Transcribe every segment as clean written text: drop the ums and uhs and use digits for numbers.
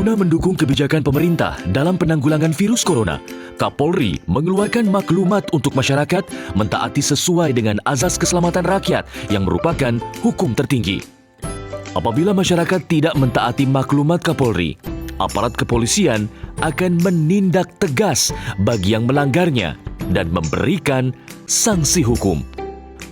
Guna mendukung kebijakan pemerintah dalam penanggulangan virus corona, Kapolri mengeluarkan maklumat untuk masyarakat mentaati sesuai dengan azas keselamatan rakyat yang merupakan hukum tertinggi. Apabila masyarakat tidak mentaati maklumat Kapolri, aparat kepolisian akan menindak tegas bagi yang melanggarnya dan memberikan sanksi hukum.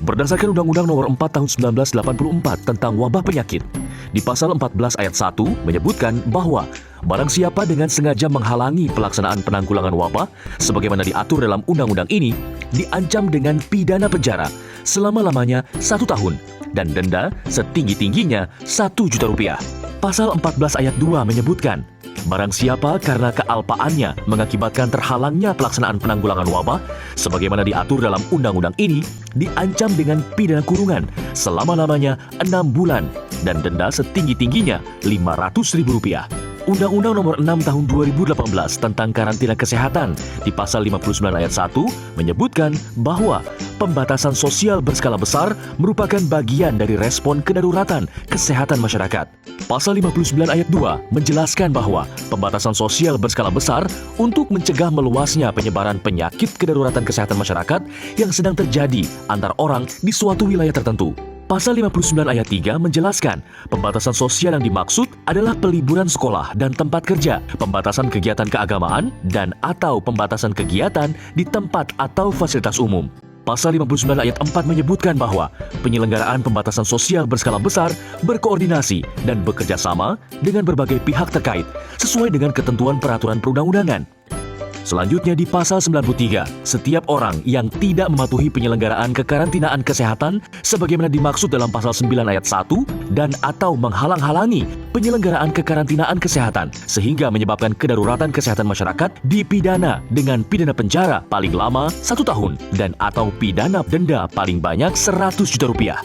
Berdasarkan Undang-Undang Nomor 4 Tahun 1984 tentang wabah penyakit, di pasal 14 ayat 1 menyebutkan bahwa barang siapa dengan sengaja menghalangi pelaksanaan penanggulangan wabah sebagaimana diatur dalam undang-undang ini diancam dengan pidana penjara selama-lamanya 1 tahun dan denda setinggi-tingginya 1 juta rupiah. Pasal 14 ayat 2 menyebutkan barang siapa karena kealpaannya mengakibatkan terhalangnya pelaksanaan penanggulangan wabah sebagaimana diatur dalam undang-undang ini diancam dengan pidana kurungan selama-lamanya 6 bulan dan denda setinggi-tingginya Rp500.000. Undang-Undang Nomor 6 Tahun 2018 tentang karantina kesehatan di pasal 59 ayat 1 menyebutkan bahwa pembatasan sosial berskala besar merupakan bagian dari respon kedaruratan kesehatan masyarakat. Pasal 59 ayat 2 menjelaskan bahwa pembatasan sosial berskala besar untuk mencegah meluasnya penyebaran penyakit kedaruratan kesehatan masyarakat yang sedang terjadi antar orang di suatu wilayah tertentu. Pasal 59 ayat 3 menjelaskan pembatasan sosial yang dimaksud adalah peliburan sekolah dan tempat kerja, pembatasan kegiatan keagamaan, dan atau pembatasan kegiatan di tempat atau fasilitas umum. Pasal 59 ayat 4 menyebutkan bahwa penyelenggaraan pembatasan sosial berskala besar berkoordinasi dan bekerja sama dengan berbagai pihak terkait sesuai dengan ketentuan peraturan perundang-undangan. Selanjutnya di pasal 93, setiap orang yang tidak mematuhi penyelenggaraan kekarantinaan kesehatan sebagaimana dimaksud dalam pasal 9 ayat 1 dan atau menghalang-halangi penyelenggaraan kekarantinaan kesehatan sehingga menyebabkan kedaruratan kesehatan masyarakat dipidana dengan pidana penjara paling lama 1 tahun dan atau pidana denda paling banyak Rp100 juta.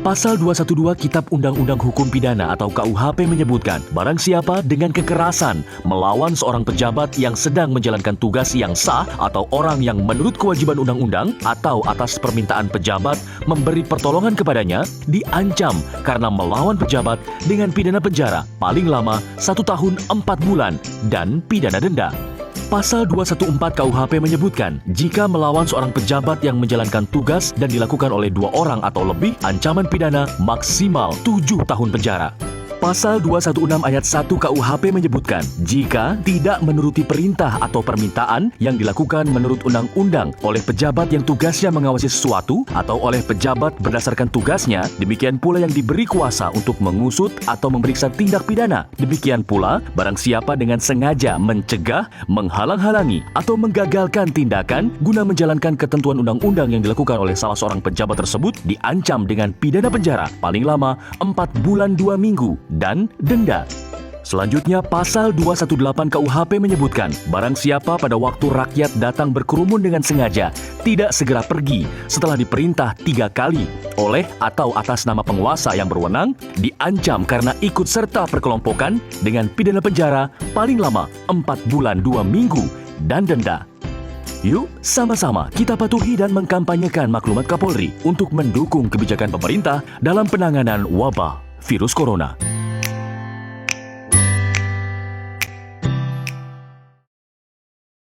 Pasal 212 Kitab Undang-Undang Hukum Pidana atau KUHP menyebutkan barang siapa dengan kekerasan melawan seorang pejabat yang sedang menjalankan tugas yang sah atau orang yang menurut kewajiban undang-undang atau atas permintaan pejabat memberi pertolongan kepadanya diancam karena melawan pejabat dengan pidana penjara paling lama 1 tahun 4 bulan dan pidana denda. Pasal 214 KUHP menyebutkan, jika melawan seorang pejabat yang menjalankan tugas dan dilakukan oleh 2 orang atau lebih, ancaman pidana maksimal 7 tahun penjara. Pasal 216 ayat 1 KUHP menyebutkan, jika tidak menuruti perintah atau permintaan yang dilakukan menurut undang-undang oleh pejabat yang tugasnya mengawasi sesuatu atau oleh pejabat berdasarkan tugasnya, demikian pula yang diberi kuasa untuk mengusut atau memeriksa tindak pidana. Demikian pula, barang siapa dengan sengaja mencegah, menghalang-halangi, atau menggagalkan tindakan guna menjalankan ketentuan undang-undang yang dilakukan oleh salah seorang pejabat tersebut, diancam dengan pidana penjara paling lama 4 bulan 2 minggu dan denda. Selanjutnya, Pasal 218 KUHP menyebutkan, barang siapa pada waktu rakyat datang berkerumun dengan sengaja, tidak segera pergi setelah diperintah 3 kali oleh atau atas nama penguasa yang berwenang, diancam karena ikut serta perkelompokan dengan pidana penjara paling lama 4 bulan 2 minggu dan denda. Yuk, sama-sama kita patuhi dan mengkampanyekan maklumat Kapolri untuk mendukung kebijakan pemerintah dalam penanganan wabah virus corona.